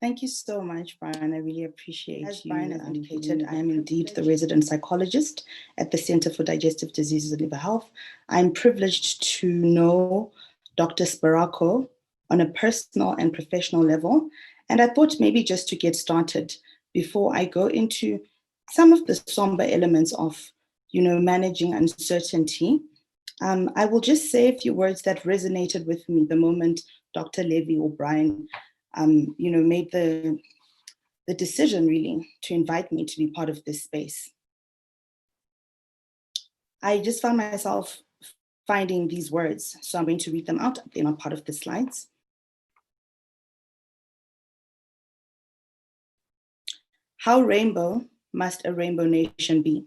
Thank you so much, Brian. I really appreciate As you. As Brian has indicated, I am indeed the resident psychologist at the Center for Digestive Diseases and Liver Health. I'm privileged to know Dr. Sparako on a personal and professional level. And I thought maybe just to get started, before I go into some of the somber elements of, managing uncertainty, I will just say a few words that resonated with me the moment Dr. Levy or Brian made the decision really to invite me to be part of this space. I just found myself finding these words, so I'm going to read them out. They're not part of the slides. How rainbow must a rainbow nation be?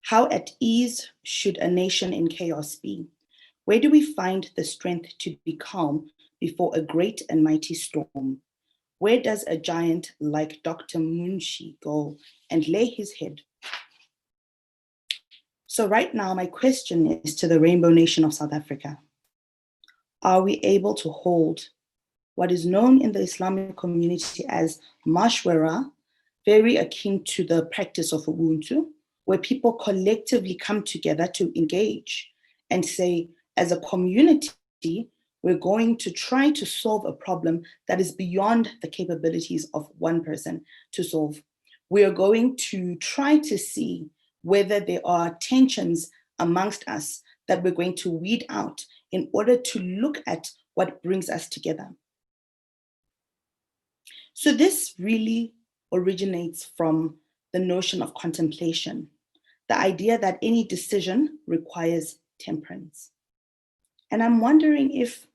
How at ease should a nation in chaos be? Where do we find the strength to be calm before a great and mighty storm? Where does a giant like Dr. Munshi go and lay his head? So right now, my question is to the Rainbow Nation of South Africa. Are we able to hold what is known in the Islamic community as mashwara, very akin to the practice of Ubuntu, where people collectively come together to engage and say, as a community, we're going to try to solve a problem that is beyond the capabilities of one person to solve. We are going to try to see whether there are tensions amongst us that we're going to weed out in order to look at what brings us together. So this really originates from the notion of contemplation, the idea that any decision requires temperance. And I'm wondering if,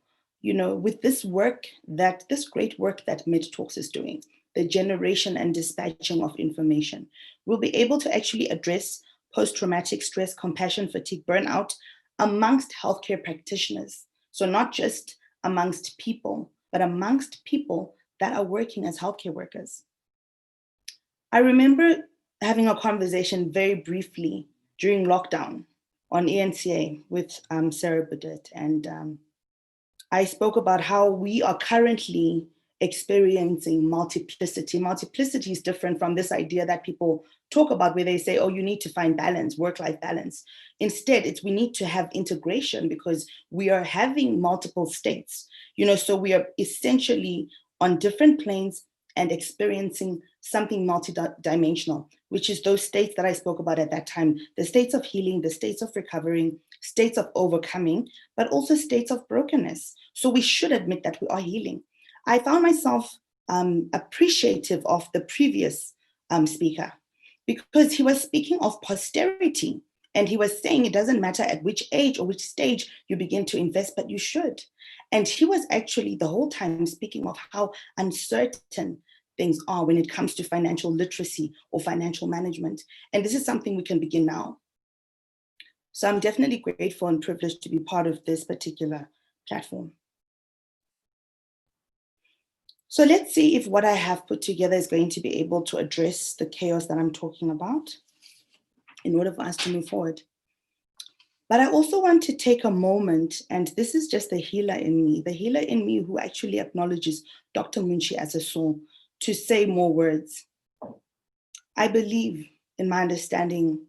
with this great work that Medtalkz is doing, the generation and dispatching of information, we'll be able to actually address post-traumatic stress, compassion, fatigue, burnout amongst healthcare practitioners. So not just amongst people, but amongst people that are working as healthcare workers. I remember having a conversation very briefly during lockdown on ENCA with Sarah Burdett, and I spoke about how we are currently experiencing multiplicity. Multiplicity is different from this idea that people talk about where they say, oh, you need to find balance, work-life balance. Instead, we need to have integration because we are having multiple states, so we are essentially on different planes and experiencing something multidimensional, which is those states that I spoke about at that time, the states of healing, the states of recovering, states of overcoming, but also states of brokenness. So we should admit that we are healing. I found myself appreciative of the previous speaker because he was speaking of posterity. And he was saying it doesn't matter at which age or which stage you begin to invest, but you should. And he was actually the whole time speaking of how uncertain things are when it comes to financial literacy or financial management. And this is something we can begin now. So I'm definitely grateful and privileged to be part of this particular platform. So let's see if what I have put together is going to be able to address the chaos that I'm talking about in order for us to move forward. But I also want to take a moment, and this is just the healer in me who actually acknowledges Dr. Munshi as a soul, to say more words. I believe in my understanding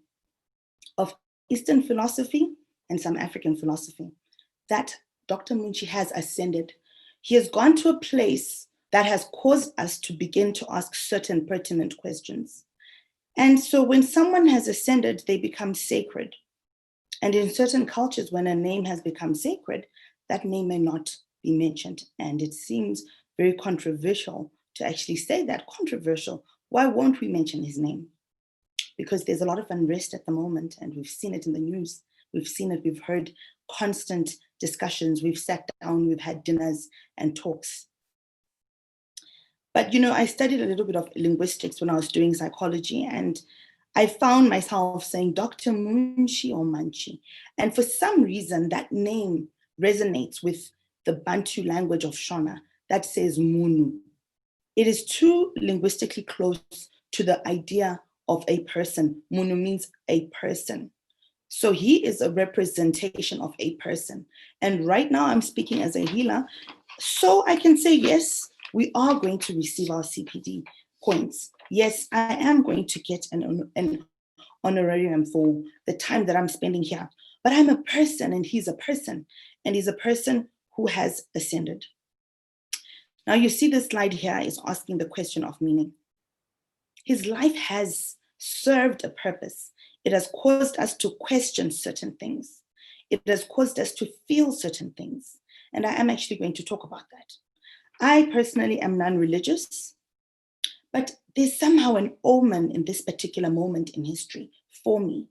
of Eastern philosophy and some African philosophy that Dr. Munshi has ascended. He has gone to a place that has caused us to begin to ask certain pertinent questions. And so when someone has ascended, they become sacred. And in certain cultures, when a name has become sacred, that name may not be mentioned. And it seems very controversial to actually say that. Controversial. Why won't we mention his name? Because there's a lot of unrest at the moment, and we've seen it in the news. We've seen it, we've heard constant discussions. We've sat down, we've had dinners and talks. But, I studied a little bit of linguistics when I was doing psychology, and I found myself saying Dr. Munshi or Manchi. And for some reason, that name resonates with the Bantu language of Shona that says Munu. It is too linguistically close to the idea of a person. Munu means a person. So he is a representation of a person. And right now I'm speaking as a healer. So I can say, yes, we are going to receive our CPD points. Yes, I am going to get an honorarium for the time that I'm spending here, but I'm a person and he's a person, and he's a person who has ascended. Now you see this slide here is asking the question of meaning. His life has served a purpose. It has caused us to question certain things. It has caused us to feel certain things. And I am actually going to talk about that. I personally am non-religious, but there's somehow an omen in this particular moment in history for me,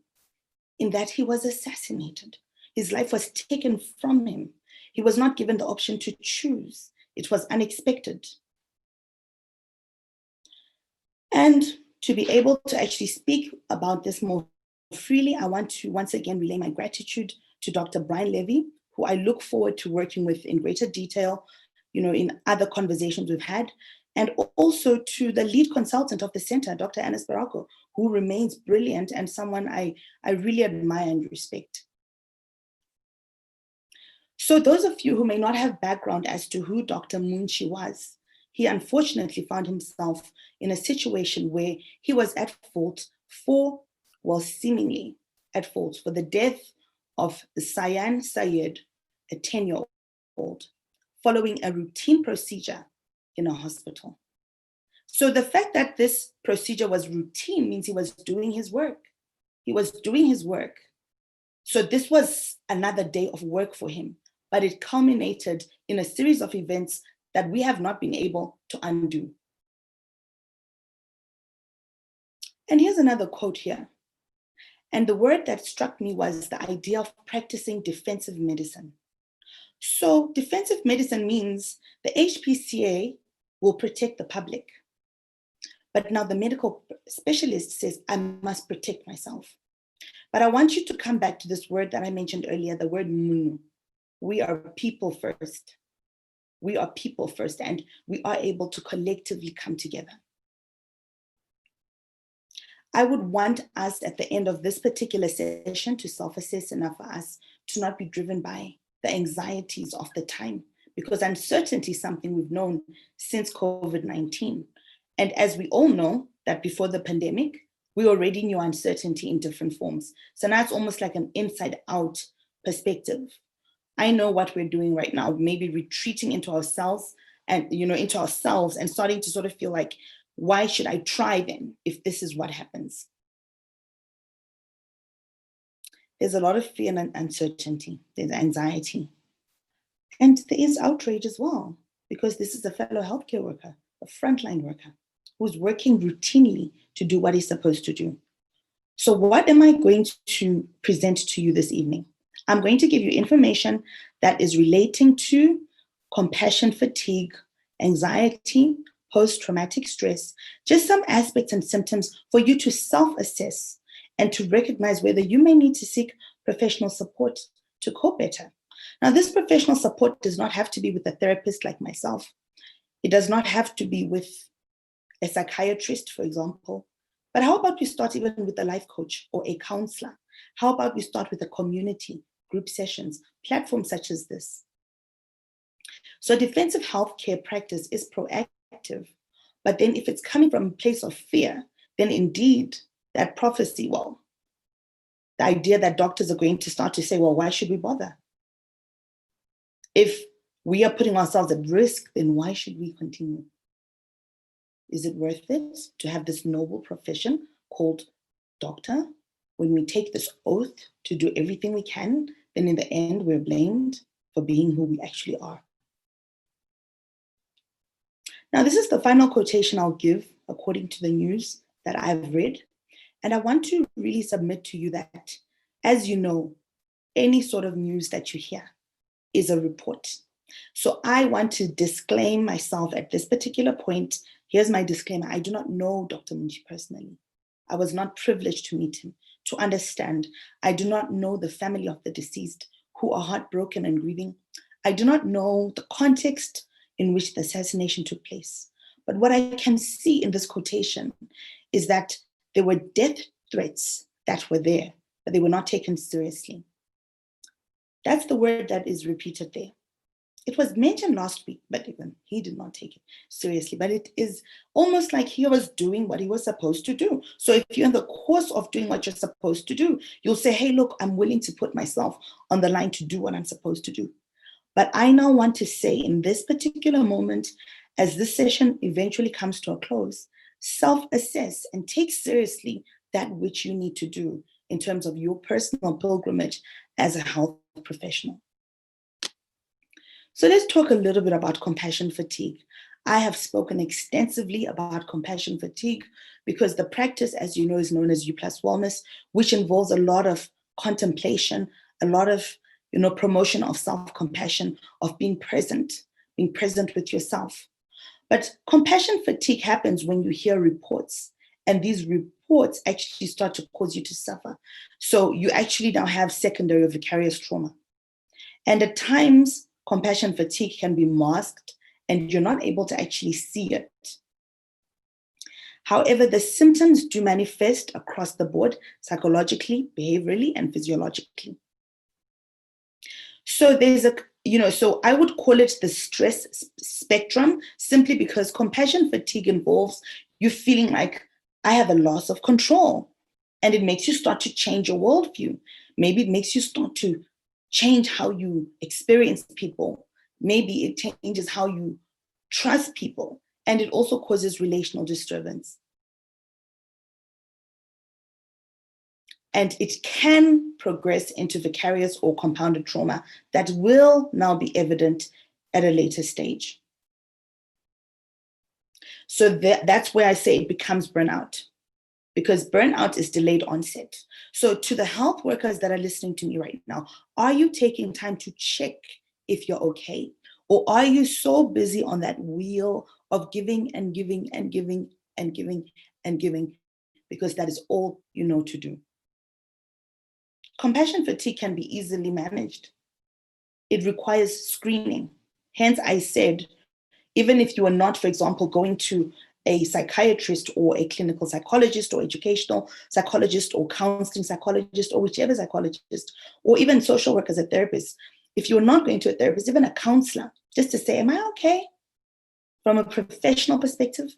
in that he was assassinated. His life was taken from him. He was not given the option to choose. It was unexpected. And to be able to actually speak about this more freely, I want to once again relay my gratitude to Dr. Brian Levy, who I look forward to working with in greater detail, in other conversations we've had, and also to the lead consultant of the center, Dr. Anis Barako, who remains brilliant and someone I really admire and respect. So those of you who may not have background as to who Dr. Munshi was, he unfortunately found himself in a situation where he was at fault seemingly at fault for the death of Sayan Sayed, a 10-year-old, following a routine procedure in a hospital. So the fact that this procedure was routine means he was doing his work. He was doing his work. So this was another day of work for him, but it culminated in a series of events that we have not been able to undo. And here's another quote here. And the word that struck me was the idea of practicing defensive medicine. So defensive medicine means the HPCA will protect the public. But now the medical specialist says, I must protect myself. But I want you to come back to this word that I mentioned earlier, the word munu. We are people first. We are people first, and we are able to collectively come together. I would want us at the end of this particular session to self-assess enough for us to not be driven by the anxieties of the time, because uncertainty is something we've known since COVID-19. And as we all know that before the pandemic, we already knew uncertainty in different forms. So now it's almost like an inside out perspective. I know what we're doing right now, maybe retreating into ourselves and, and starting to sort of feel like, why should I try then if this is what happens? There's a lot of fear and uncertainty. There's anxiety. And there is outrage as well, because this is a fellow healthcare worker, a frontline worker, who's working routinely to do what he's supposed to do. So what am I going to present to you this evening? I'm going to give you information that is relating to compassion fatigue, anxiety, post-traumatic stress, just some aspects and symptoms for you to self-assess and to recognize whether you may need to seek professional support to cope better. Now, this professional support does not have to be with a therapist like myself. It does not have to be with a psychiatrist, for example. But how about we start even with a life coach or a counselor? How about we start with a community, group sessions, platforms such as this? So defensive healthcare practice is proactive, but then if it's coming from a place of fear, then indeed that prophecy, the idea that doctors are going to start to say, why should we bother? If we are putting ourselves at risk, then why should we continue? Is it worth it to have this noble profession called doctor? When we take this oath to do everything we can, then in the end, we're blamed for being who we actually are. Now, this is the final quotation I'll give according to the news that I've read. And I want to really submit to you that, as you know, any sort of news that you hear is a report. So I want to disclaim myself at this particular point. Here's my disclaimer. I do not know Dr. Munshi personally. I was not privileged to meet him, to understand. I do not know the family of the deceased who are heartbroken and grieving. I do not know the context in which the assassination took place. But what I can see in this quotation is that there were death threats that were there, but they were not taken seriously. That's the word that is repeated there. It was mentioned last week, but even he did not take it seriously. But it is almost like he was doing what he was supposed to do. So if you're in the course of doing what you're supposed to do, you'll say, hey, look, I'm willing to put myself on the line to do what I'm supposed to do. But I now want to say in this particular moment, as this session eventually comes to a close, self-assess and take seriously that which you need to do in terms of your personal pilgrimage as a health professional. So let's talk a little bit about compassion fatigue. I have spoken extensively about compassion fatigue because the practice, as you know, is known as U+ Wellness, which involves a lot of contemplation, a lot of promotion of self-compassion, of being present with yourself. But compassion fatigue happens when you hear reports, and these reports actually start to cause you to suffer. So you actually now have secondary or vicarious trauma. And at times, compassion fatigue can be masked and you're not able to actually see it. However, the symptoms do manifest across the board, psychologically, behaviorally, and physiologically. So so I would call it the stress spectrum, simply because compassion fatigue involves you feeling like I have a loss of control, and it makes you start to change your worldview. Maybe it makes you start to change how you experience people. Maybe it changes how you trust people, and it also causes relational disturbance. And it can progress into vicarious or compounded trauma that will now be evident at a later stage. So that's where I say it becomes burnout, because burnout is delayed onset. So to the health workers that are listening to me right now, are you taking time to check if you're okay? Or are you so busy on that wheel of giving and giving and giving and giving and giving because that is all you know to do? Compassion fatigue can be easily managed. It requires screening. Hence, I said, even if you are not, for example, going to a psychiatrist or a clinical psychologist or educational psychologist or counseling psychologist or whichever psychologist, or even social workers or therapists, if you're not going to a therapist, even a counselor, just to say, am I okay? From a professional perspective.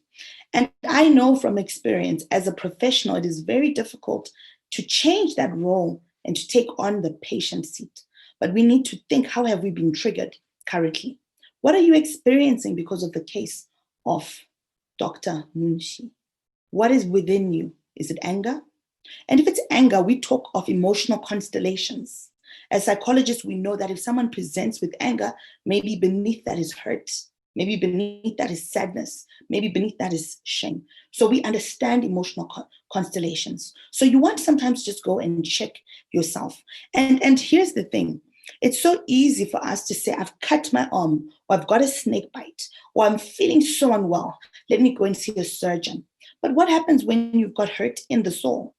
And I know from experience, as a professional, it is very difficult to change that role and to take on the patient seat. But we need to think, how have we been triggered currently? What are you experiencing because of the case of Dr. Munshi? What is within you? Is it anger? And if it's anger, we talk of emotional constellations. As psychologists, we know that if someone presents with anger, maybe beneath that is hurt. Maybe beneath that is sadness. Maybe beneath that is shame. So we understand emotional constellations. So you want to sometimes just go and check yourself. And here's the thing. It's so easy for us to say, I've cut my arm, or I've got a snake bite, or I'm feeling so unwell. Let me go and see a surgeon. But what happens when you've got hurt in the soul?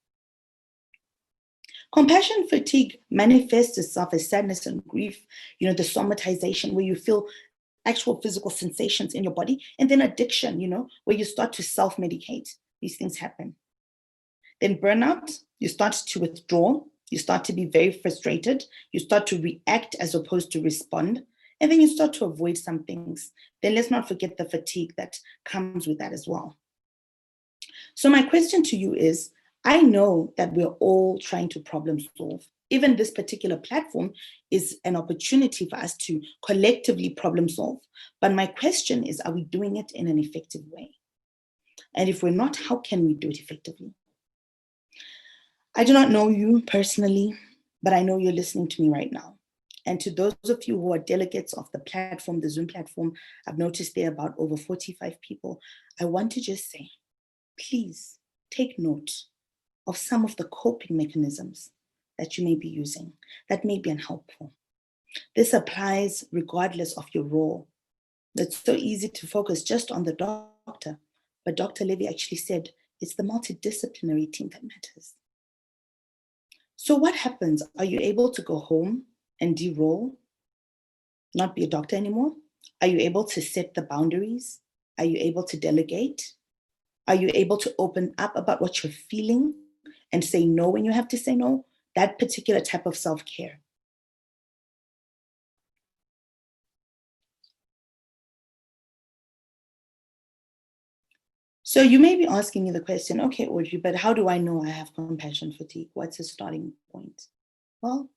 Compassion fatigue manifests itself as sadness and grief, the somatization, where you feel actual physical sensations in your body, and then addiction, where you start to self-medicate. These things happen. Then burnout, you start to withdraw, you start to be very frustrated, you start to react as opposed to respond, and then you start to avoid some things. Then let's not forget the fatigue that comes with that as well. So my question to you is, I know that we're all trying to problem solve. Even this particular platform is an opportunity for us to collectively problem solve. But my question is, are we doing it in an effective way? And if we're not, how can we do it effectively? I do not know you personally, but I know you're listening to me right now. And to those of you who are delegates of the platform, the Zoom platform, I've noticed there are about over 45 people. I want to just say, please take note of some of the coping mechanisms that you may be using that may be unhelpful. This applies regardless of your role. It's so easy to focus just on the doctor, but Dr. Levy actually said it's the multidisciplinary team that matters. So what happens? Are you able to go home and de-roll, not be a doctor anymore? Are you able to set the boundaries? Are you able to delegate? Are you able to open up about what you're feeling and say no when you have to say no? That particular type of self-care. So you may be asking me the question, okay, Audrey, but how do I know I have compassion fatigue? What's the starting point? Well,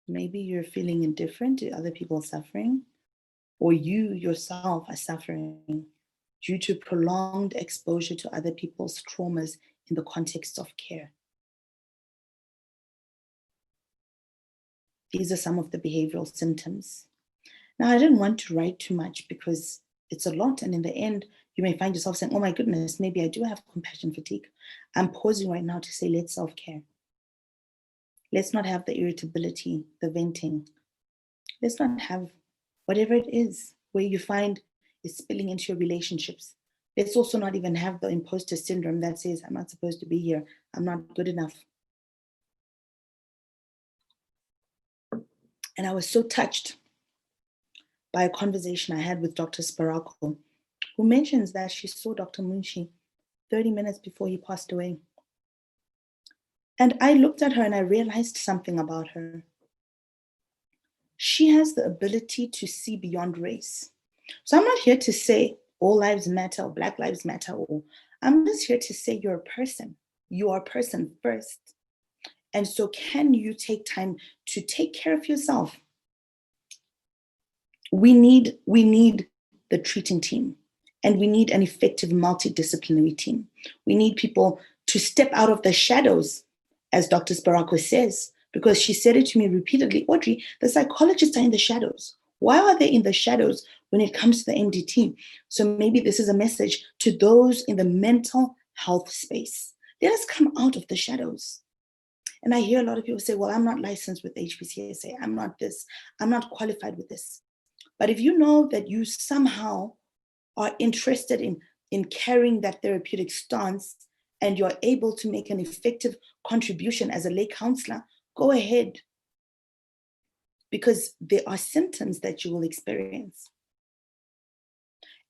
maybe you're feeling indifferent to other people suffering, or you yourself are suffering due to prolonged exposure to other people's traumas in the context of care. These are some of the behavioral symptoms. Now, I didn't want to write too much because it's a lot. And in the end, you may find yourself saying, oh my goodness, maybe I do have compassion fatigue. I'm pausing right now to say, let's self-care. Let's not have the irritability, the venting. Let's not have whatever it is where you find it's spilling into your relationships. Let's also not even have the imposter syndrome that says, I'm not supposed to be here. I'm not good enough. And I was so touched by a conversation I had with Dr. Sparako, who mentions that she saw Dr. Munshi 30 minutes before he passed away. And I looked at her and I realized something about her. She has the ability to see beyond race. So I'm not here to say all lives matter or Black lives matter, or I'm just here to say you're a person. You are a person first. And so can you take time to take care of yourself? We need the treating team, and we need an effective multidisciplinary team. We need people to step out of the shadows, as Dr. Sparako says, because she said it to me repeatedly, Audrey, the psychologists are in the shadows. Why are they in the shadows when it comes to the MDT? So maybe this is a message to those in the mental health space. Let us come out of the shadows. And I hear a lot of people say, well, I'm not licensed with HPCSA. I'm not this. I'm not qualified with this. But if you know that you somehow are interested in carrying that therapeutic stance and you're able to make an effective contribution as a lay counselor, go ahead. Because there are symptoms that you will experience.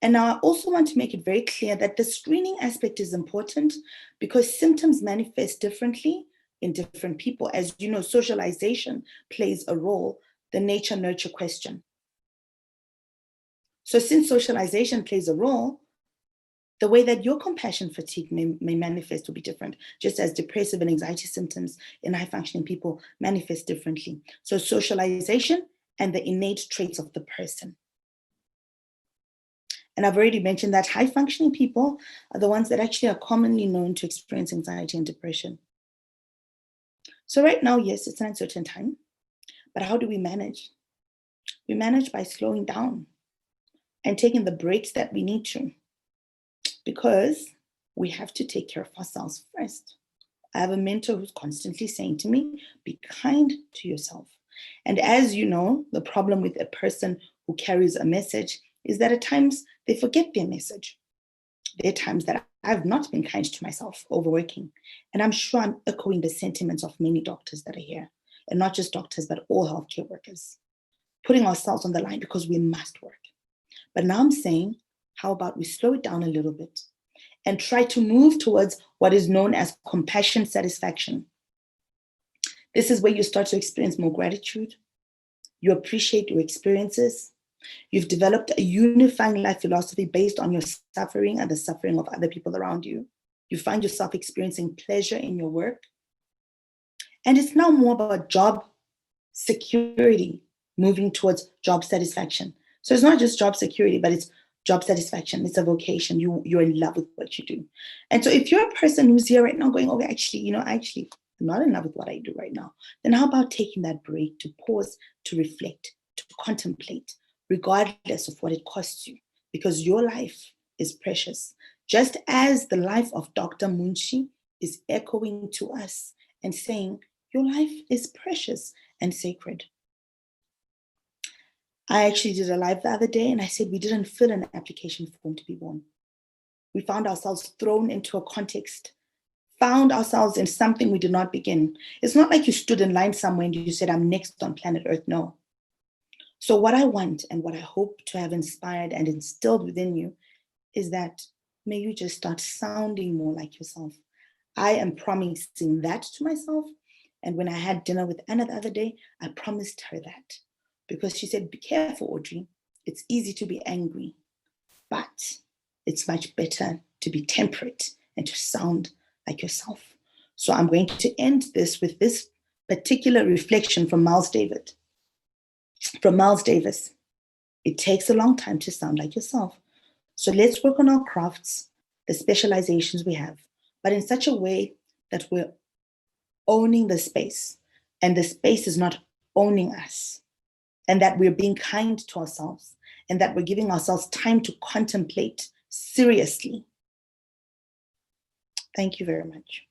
And now I also want to make it very clear that the screening aspect is important because symptoms manifest differently in different people. As you know, socialization plays a role, the nature-nurture question. So since socialization plays a role, the way that your compassion fatigue may manifest will be different, just as depressive and anxiety symptoms in high-functioning people manifest differently. So socialization and the innate traits of the person. And I've already mentioned that high-functioning people are the ones that actually are commonly known to experience anxiety and depression. So right now, yes, it's an uncertain time, but how do we manage? We manage by slowing down and taking the breaks that we need to, because we have to take care of ourselves first. I have a mentor who's constantly saying to me, be kind to yourself. And as you know, the problem with a person who carries a message is that at times they forget their message. There are times that I've not been kind to myself, overworking. And I'm sure I'm echoing the sentiments of many doctors that are here, and not just doctors, but all healthcare workers, putting ourselves on the line because we must work. But now I'm saying, how about we slow it down a little bit and try to move towards what is known as compassion satisfaction. This is where you start to experience more gratitude. You appreciate your experiences. You've developed a unifying life philosophy based on your suffering and the suffering of other people around you. You find yourself experiencing pleasure in your work. And it's now more about job security, moving towards job satisfaction. So it's not just job security, but it's job satisfaction. It's a vocation. You're in love with what you do. And so if you're a person who's here right now going, okay, actually, I'm not in love with what I do right now, then how about taking that break to pause, to reflect, to contemplate, regardless of what it costs you, because your life is precious. Just as the life of Dr. Munshi is echoing to us and saying, your life is precious and sacred. I actually did a live the other day and I said we didn't fill an application form to be born. We found ourselves thrown into a context, found ourselves in something we did not begin. It's not like you stood in line somewhere and you said, I'm next on planet Earth. No. So what I want and what I hope to have inspired and instilled within you is that may you just start sounding more like yourself. I am promising that to myself. And when I had dinner with Anna the other day, I promised her that. Because she said, be careful, Audrey. It's easy to be angry. But it's much better to be temperate and to sound like yourself. So I'm going to end this with this particular reflection from Miles Davis. It takes a long time to sound like yourself. So let's work on our crafts, the specializations we have, but in such a way that we're owning the space and the space is not owning us, and that we're being kind to ourselves, and that we're giving ourselves time to contemplate seriously. Thank you very much.